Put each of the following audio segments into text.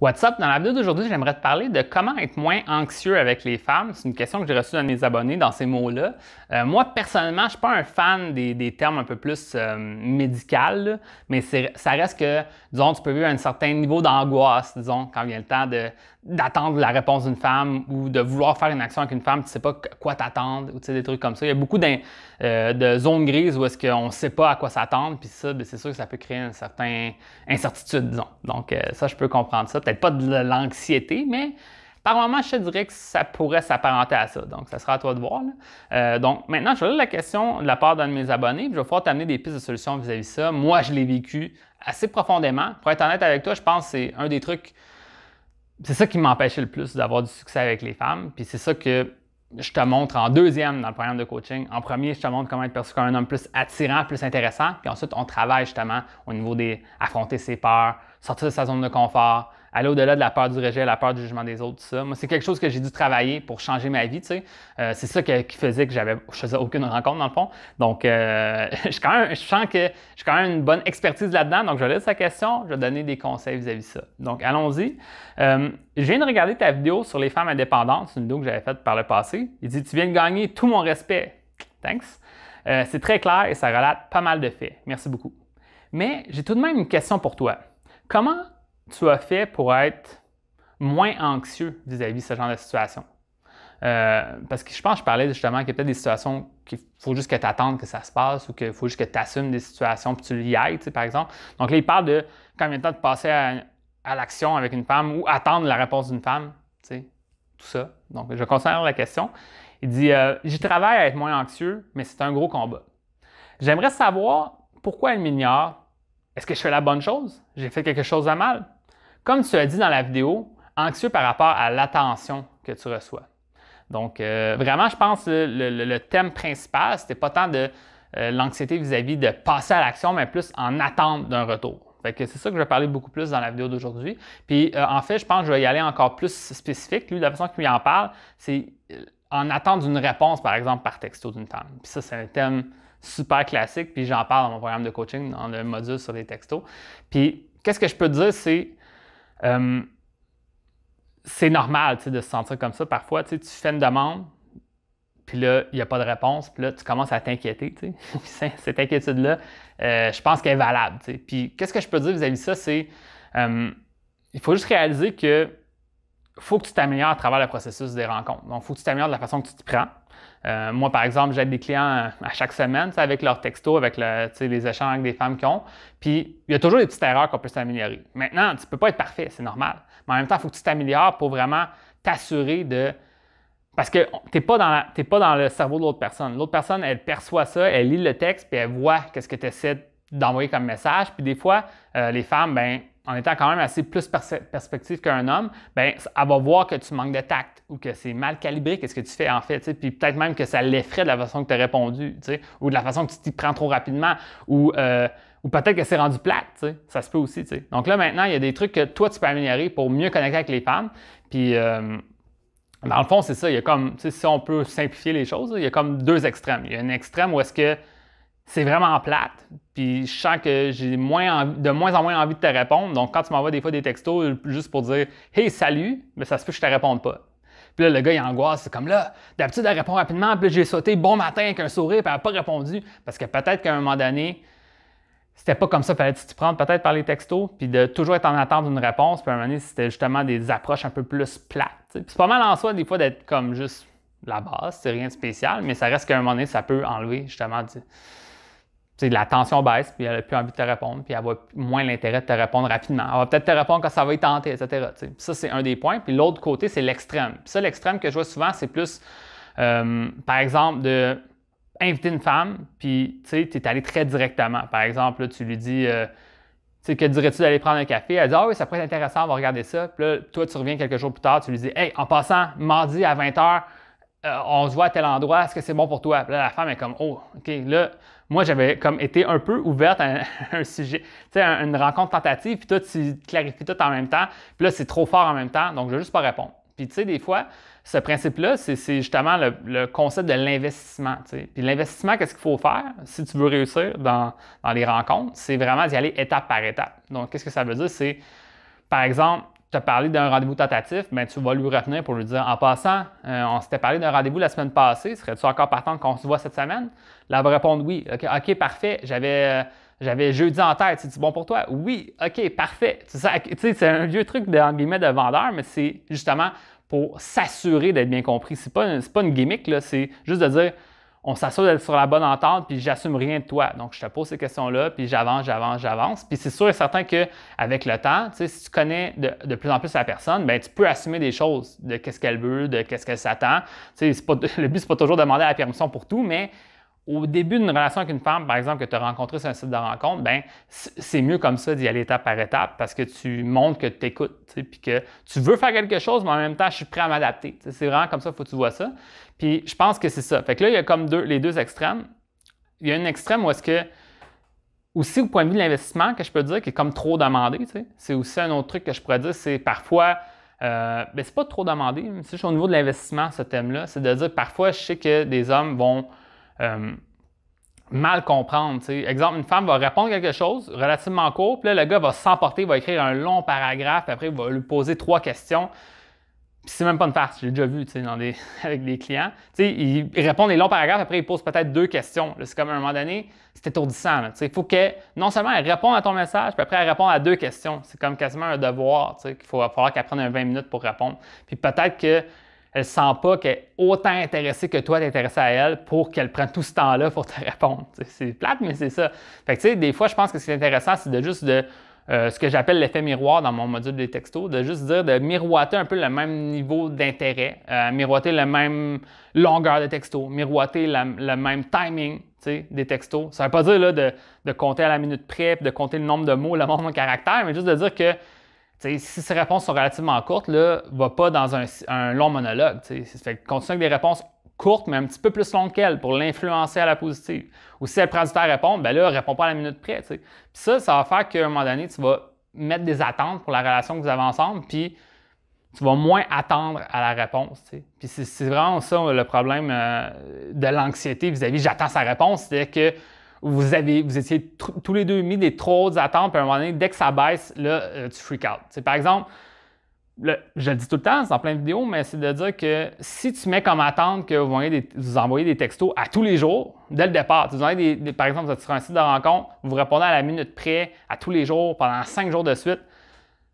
What's up? Dans la vidéo d'aujourd'hui, j'aimerais te parler de comment être moins anxieux avec les femmes. C'est une question que j'ai reçue de mes abonnés dans ces mots-là. Moi, personnellement, je ne suis pas un fan des termes un peu plus médicaux, là, mais ça reste que, disons, tu peux vivre un certain niveau d'angoisse, disons, quand vient le temps d'attendre la réponse d'une femme ou de vouloir faire une action avec une femme, tu ne sais pas quoi t'attendre, ou tu sais, des trucs comme ça. Il y a beaucoup de zones grises où est-ce qu'on ne sait pas à quoi s'attendre, puis ça, c'est sûr que ça peut créer une certaine incertitude, disons. Donc, ça, je peux comprendre ça. Peut-être pas de l'anxiété, mais par moment, je te dirais que ça pourrait s'apparenter à ça. Donc, ça sera à toi de voir. Donc, maintenant, je vais lire la question de la part d'un de mes abonnés, puis je vais pouvoir t'amener des pistes de solutions vis-à-vis de ça. Moi, je l'ai vécu assez profondément. Pour être honnête avec toi, je pense que c'est un des trucs, c'est ça qui m'empêchait le plus d'avoir du succès avec les femmes. Puis c'est ça que je te montre en deuxième dans le programme de coaching. En premier, je te montre comment être perçu comme un homme plus attirant, plus intéressant. Puis ensuite, on travaille justement au niveau affronter ses peurs, sortir de sa zone de confort, aller au-delà de la peur du rejet, la peur du jugement des autres, tout ça. Moi, c'est quelque chose que j'ai dû travailler pour changer ma vie, tu sais. C'est ça qui faisait que je faisais aucune rencontre, dans le fond. Donc, je sens que j'ai quand même une bonne expertise là-dedans. Donc, je vais lire sa question, je vais donner des conseils vis-à-vis de ça. Donc, allons-y. Je viens de regarder ta vidéo sur les femmes indépendantes. C'est une vidéo que j'avais faite par le passé. Il dit « Tu viens de gagner tout mon respect. » Thanks. C'est très clair et ça relate pas mal de faits. Merci beaucoup. Mais j'ai tout de même une question pour toi. Comment tu as fait pour être moins anxieux vis-à-vis de ce genre de situation? Parce que je pense que je parlais justement qu'il y a peut-être des situations qu'il faut juste que tu attendes que ça se passe ou qu'il faut juste que tu assumes des situations puis tu y ailles, tu sais, par exemple. Donc là, il parle de quand il vient le temps de passer à l'action avec une femme ou attendre la réponse d'une femme, tu sais, tout ça. Donc, je considère la question. Il dit « J'y travaille à être moins anxieux, mais c'est un gros combat. J'aimerais savoir pourquoi elle m'ignore. Est-ce que je fais la bonne chose? J'ai fait quelque chose de mal? » Comme tu as dit dans la vidéo, anxieux par rapport à l'attention que tu reçois. Donc, vraiment, je pense que le thème principal, c'était pas tant de l'anxiété vis-à-vis de passer à l'action, mais plus en attente d'un retour. Fait que c'est ça que je vais parler beaucoup plus dans la vidéo d'aujourd'hui. Puis, en fait, je pense que je vais y aller encore plus spécifique. Lui, la façon qu'il en parle, c'est en attente d'une réponse, par exemple, par texto d'une femme. Puis ça, c'est un thème super classique, puis j'en parle dans mon programme de coaching, dans le module sur les textos. Puis, qu'est-ce que je peux te dire, c'est normal de se sentir comme ça. Parfois, tu fais une demande, puis là, il n'y a pas de réponse, puis là, tu commences à t'inquiéter. Cette inquiétude-là, je pense qu'elle est valable. Puis, qu'est-ce que je peux dire vis-à-vis de ça, c'est il faut juste réaliser que faut que tu t'améliores à travers le processus des rencontres. Donc, il faut que tu t'améliores de la façon que tu t'y prends. Moi, par exemple, j'aide des clients à chaque semaine avec leurs textos, avec les échanges avec des femmes qu'ils ont. Puis, il y a toujours des petites erreurs qu'on peut s'améliorer. Maintenant, tu ne peux pas être parfait, c'est normal. Mais en même temps, il faut que tu t'améliores pour vraiment t'assurer de... Parce que tu n'es pas dans le cerveau de l'autre personne. L'autre personne, elle perçoit ça, elle lit le texte, puis elle voit qu'est-ce que tu essaies d'envoyer comme message. Puis des fois, les femmes, en étant quand même assez plus perspective qu'un homme, elle va voir que tu manques de tact ou que c'est mal calibré, qu'est-ce que tu fais en fait, puis peut-être même que ça l'effraie de la façon que tu as répondu, ou de la façon que tu t'y prends trop rapidement, ou peut-être que c'est rendu plate, ça se peut aussi. Donc là, maintenant, il y a des trucs que toi, tu peux améliorer pour mieux connecter avec les femmes, puis dans le fond, c'est ça, il y a comme, si on peut simplifier les choses, il y a comme deux extrêmes. Il y a un extrême où est-ce que c'est vraiment plate, puis je sens que j'ai de moins en moins envie de te répondre. Donc, quand tu m'envoies des fois des textos juste pour dire « Hey, salut », mais ça se peut que je ne te réponde pas. Puis là, le gars, il angoisse. C'est comme là, d'habitude, elle répond rapidement, puis là, j'ai sauté bon matin avec un sourire, puis elle n'a pas répondu. Parce que peut-être qu'à un moment donné, c'était pas comme ça, il fallait t'y prendre peut-être par les textos, puis de toujours être en attente d'une réponse, puis à un moment donné, c'était justement des approches un peu plus plates. Puis c'est pas mal en soi, des fois, d'être comme juste la base, c'est rien de spécial, mais ça reste qu'à un moment donné, ça peut enlever justement la tension baisse, puis elle n'a plus envie de te répondre, puis elle va moins l'intérêt de te répondre rapidement. Elle va peut-être te répondre quand ça va y tenter, etc. Ça, c'est un des points. Puis l'autre côté, c'est l'extrême. Puis ça, l'extrême que je vois souvent, c'est plus, par exemple, de inviter une femme, puis tu es allé très directement. Par exemple, là, tu lui dis, que dirais-tu d'aller prendre un café? Elle dit, ah oui, ça pourrait être intéressant, on va regarder ça. Puis là, toi, tu reviens quelques jours plus tard, tu lui dis, hey, en passant, mardi à 20h, on se voit à tel endroit, est-ce que c'est bon pour toi? Puis là, la femme est comme, oh, OK, là, moi, j'avais comme été un peu ouverte à un sujet, tu sais, une rencontre tentative, puis toi, tu clarifies tout en même temps, puis là, c'est trop fort en même temps, donc je ne vais juste pas répondre. Puis, tu sais, des fois, ce principe-là, c'est justement le concept de l'investissement. Puis l'investissement, qu'est-ce qu'il faut faire si tu veux réussir dans les rencontres? C'est vraiment d'y aller étape par étape. Donc, qu'est-ce que ça veut dire? C'est, par exemple, te parler d'un rendez-vous tentatif, ben, tu vas lui retenir pour lui dire, en passant, on s'était parlé d'un rendez-vous la semaine passée, serais-tu encore partant qu'on se voit cette semaine? Là, elle va répondre oui. OK, parfait, j'avais jeudi en tête, c'est bon pour toi? Oui, OK, parfait. C'est un vieux truc entre guillemets de vendeur, mais c'est justement pour s'assurer d'être bien compris. C'est pas une gimmick, là, c'est juste de dire, on s'assure d'être sur la bonne entente, puis j'assume rien de toi. Donc, je te pose ces questions-là, puis j'avance. Puis c'est sûr et certain qu'avec le temps, si tu connais de plus en plus la personne, bien, tu peux assumer des choses de qu'est-ce qu'elle veut, de qu'est-ce qu'elle s'attend. Le but, c'est pas toujours de demander la permission pour tout, mais au début d'une relation avec une femme, par exemple, que tu as rencontrée sur un site de rencontre, bien, c'est mieux comme ça d'y aller étape par étape parce que tu montres que tu écoutes, puis que tu veux faire quelque chose, mais en même temps, je suis prêt à m'adapter. C'est vraiment comme ça qu'il faut que tu vois ça. Puis je pense que c'est ça. Fait que là, il y a comme les deux extrêmes. Il y a un extrême où est-ce que, aussi au point de vue de l'investissement, que je peux dire, qui est comme trop demandé, c'est aussi un autre truc que je pourrais dire, c'est parfois, bien, c'est pas trop demandé, mais c'est juste au niveau de l'investissement, ce thème-là, c'est de dire parfois, je sais que des hommes vont mal comprendre. Exemple, une femme va répondre quelque chose relativement court, puis là, le gars va s'emporter, va écrire un long paragraphe, puis après, il va lui poser 3 questions. Puis c'est même pas une farce, j'ai déjà vu avec des clients. Ils répondent des longs paragraphes, après ils posent peut-être 2 questions. C'est comme à un moment donné, c'est étourdissant. Il faut que non seulement elle réponde à ton message, puis après elle répond à 2 questions. C'est comme quasiment un devoir, qu'il va falloir qu'elle prenne un 20 minutes pour répondre. Puis peut-être qu'elle ne sent pas qu'elle est autant intéressée que toi, t'es intéressé à elle pour qu'elle prenne tout ce temps-là pour te répondre. C'est plate, mais c'est ça. Fait que des fois, je pense que ce qui est intéressant, c'est de juste ce que j'appelle l'effet miroir dans mon module des textos, de juste dire de miroiter un peu le même niveau d'intérêt, miroiter la même longueur de texto, miroiter le même timing des textos. Ça ne veut pas dire là, de compter à la minute près, de compter le nombre de mots, le nombre de caractères, mais juste de dire que si ces réponses sont relativement courtes, là, va pas dans un long monologue. Fait que continue avec des réponses courtes, mais un petit peu plus longues qu'elle pour l'influencer à la positive. Ou si elle prend du temps à répondre, bien là, elle ne répond pas à la minute près. Puis ça va faire qu'à un moment donné, tu vas mettre des attentes pour la relation que vous avez ensemble, puis tu vas moins attendre à la réponse. Puis c'est vraiment ça le problème de l'anxiété vis-à-vis j'attends sa réponse, c'est que vous étiez tous les deux mis des trop hautes attentes, puis à un moment donné, dès que ça baisse, là, tu freak out. Par exemple, je le dis tout le temps, c'est en plein vidéo, mais c'est de dire que si tu mets comme attente que vous envoyez des textos à tous les jours, dès le départ, par exemple, vous êtes sur un site de rencontre, vous répondez à la minute près, à tous les jours, pendant 5 jours de suite,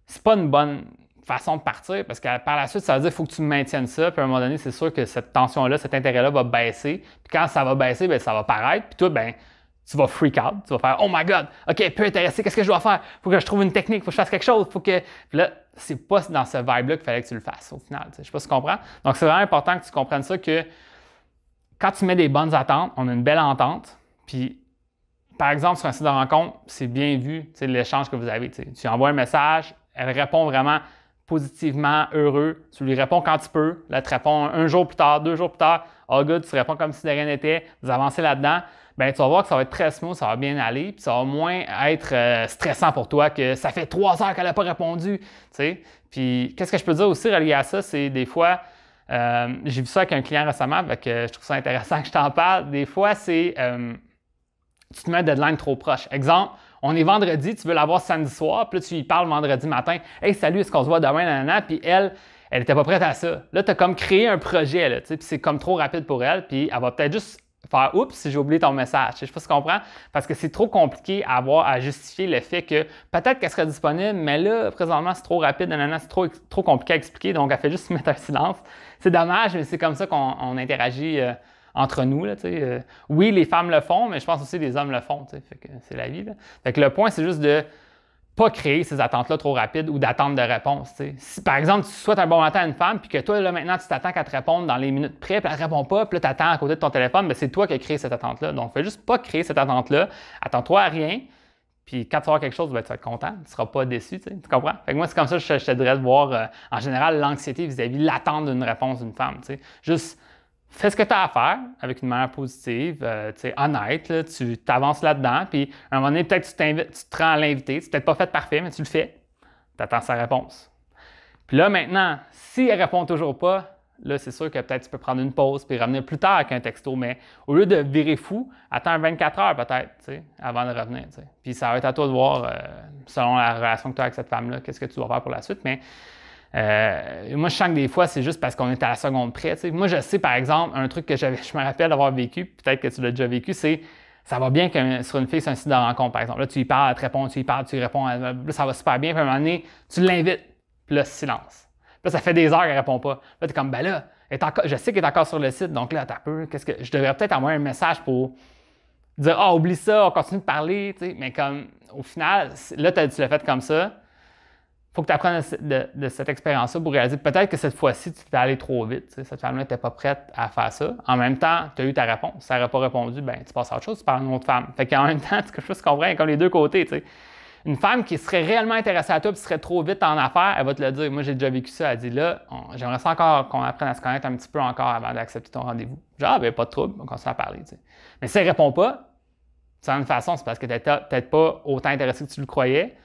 c'est pas une bonne façon de partir parce que par la suite, ça veut dire qu'il faut que tu maintiennes ça, puis à un moment donné, c'est sûr que cette tension-là, cet intérêt-là va baisser, puis quand ça va baisser, bien, ça va paraître, puis toi, ben tu vas freak out, tu vas faire « Oh my God, OK, peu intéressé, qu'est-ce que je dois faire? Il faut que je trouve une technique, il faut que je fasse quelque chose, faut que… » Puis là, c'est pas dans ce vibe-là qu'il fallait que tu le fasses au final. Je sais pas si tu comprends. Donc, c'est vraiment important que tu comprennes ça, que quand tu mets des bonnes attentes, on a une belle entente, puis par exemple, sur un site de rencontre, c'est bien vu l'échange que vous avez. Tu envoies un message, elle répond vraiment positivement, heureux, tu lui réponds quand tu peux, là, tu réponds un jour plus tard, 2 jours plus tard, « Oh good », tu réponds comme si de rien n'était, vous avancez là-dedans. Bien, tu vas voir que ça va être très smooth, ça va bien aller, puis ça va moins être stressant pour toi que ça fait 3 heures qu'elle n'a pas répondu. Puis, qu'est-ce que je peux dire aussi relié à ça, c'est des fois, j'ai vu ça avec un client récemment, donc je trouve ça intéressant que je t'en parle. Des fois, c'est tu te mets un deadline trop proche. Exemple, on est vendredi, tu veux l'avoir samedi soir, puis là, tu lui parles vendredi matin. Hey, salut, est-ce qu'on se voit demain, nanana? Puis elle n'était pas prête à ça. Là, tu as comme créé un projet, là, puis c'est comme trop rapide pour elle, puis elle va peut-être juste faire « Oups, si j'ai oublié ton message ». Je ne sais pas si tu comprends, parce que c'est trop compliqué à avoir à justifier le fait que peut-être qu'elle serait disponible, mais là, présentement, c'est trop rapide, nanana, c'est trop compliqué à expliquer, donc elle fait juste mettre un silence. C'est dommage, mais c'est comme ça qu'on interagit entre nous. Là, oui, les femmes le font, mais je pense aussi que les hommes le font. Fait que c'est la vie. Là. Fait que le point, c'est juste de pas créer ces attentes-là trop rapides ou d'attente de réponse. Si par exemple, tu souhaites un bon matin à une femme, puis que toi, là, maintenant, tu t'attends qu'elle te réponde dans les minutes près, puis elle ne répond pas, puis là, tu attends à côté de ton téléphone, bien, c'est toi qui as créé cette attente-là. Donc, fais juste pas créer cette attente-là. Attends-toi à rien. Puis quand tu vas avoir quelque chose, ben, tu vas être content, tu ne seras pas déçu, tu comprends? Fait que moi, c'est comme ça que je te dirais de voir en général l'anxiété vis-à-vis de l'attente d'une réponse d'une femme. Juste fais ce que tu as à faire avec une manière positive, honnête, là, tu t'avances là-dedans, puis à un moment donné, peut-être tu te rends à l'invité, c'est peut-être pas fait parfait, mais tu le fais, tu attends sa réponse. Puis là, maintenant, si elle ne répond toujours pas, là, c'est sûr que peut-être tu peux prendre une pause puis revenir plus tard avec un texto, mais au lieu de virer fou, attends 24 heures peut-être, avant de revenir. Puis ça va être à toi de voir, selon la relation que tu as avec cette femme-là, qu'est-ce que tu dois faire pour la suite. Mais moi, je sens que des fois, c'est juste parce qu'on est à la seconde près. Moi, je sais, par exemple, un truc que je me rappelle d'avoir vécu, peut-être que tu l'as déjà vécu, c'est ça va bien sur une fille, c'est un site de rencontre, par exemple. Là, tu lui parles, elle te répond, tu lui parles, tu lui réponds, là, ça va super bien. Puis à un moment donné, tu l'invites, puis là, silence. Puis là, ça fait des heures qu'elle ne répond pas. Là, tu es comme, ben là, je sais qu'elle est encore sur le site, donc là, t'as peu, je devrais peut-être envoyer un message pour dire, ah, oublie ça, on continue de parler, mais comme, au final, là, tu l'as fait comme ça. Il faut que tu apprennes de cette expérience-là pour réaliser peut-être que cette fois-ci, tu t'es allé trop vite. Cette femme-là n'était pas prête à faire ça. En même temps, tu as eu ta réponse. Si elle n'aurait pas répondu, ben, tu passes à autre chose, tu parles à une autre femme. Fait qu'en même temps, tu comprends, comme les deux côtés. Une femme qui serait réellement intéressée à toi et qui serait trop vite en affaires, elle va te le dire. Moi, j'ai déjà vécu ça. Elle dit là, j'aimerais ça encore qu'on apprenne à se connaître un petit peu encore avant d'accepter ton rendez-vous. Genre, ben, pas de trouble, on continue à parler. Mais si elle ne répond pas, de toute façon, c'est parce que tu n'étais peut-être pas autant intéressé que tu le croyais.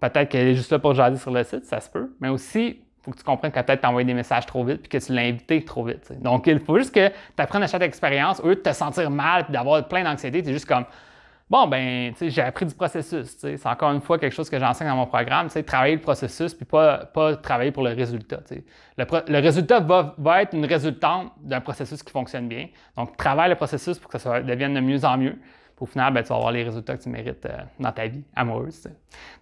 Peut-être qu'elle est juste là pour jaser sur le site, ça se peut. Mais aussi, il faut que tu comprennes qu'elle a peut-être t'envoyé des messages trop vite puis que tu l'as invité trop vite. Donc, il faut juste que tu apprennes à chaque expérience. Au lieu de te sentir mal et d'avoir plein d'anxiété, tu es juste comme bon, ben, j'ai appris du processus. C'est encore une fois quelque chose que j'enseigne dans mon programme. Travailler le processus puis pas travailler pour le résultat. Le résultat va être une résultante d'un processus qui fonctionne bien. Donc, travaille le processus pour que ça devienne de mieux en mieux. Puis au final, ben, tu vas avoir les résultats que tu mérites dans ta vie amoureuse.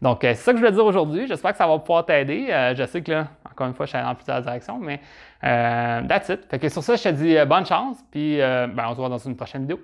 Donc, c'est ça que je voulais dire aujourd'hui. J'espère que ça va pouvoir t'aider. Je sais que là, encore une fois, je suis allé dans plusieurs directions, mais that's it. Fait que sur ça, je te dis bonne chance, puis ben, on se voit dans une prochaine vidéo.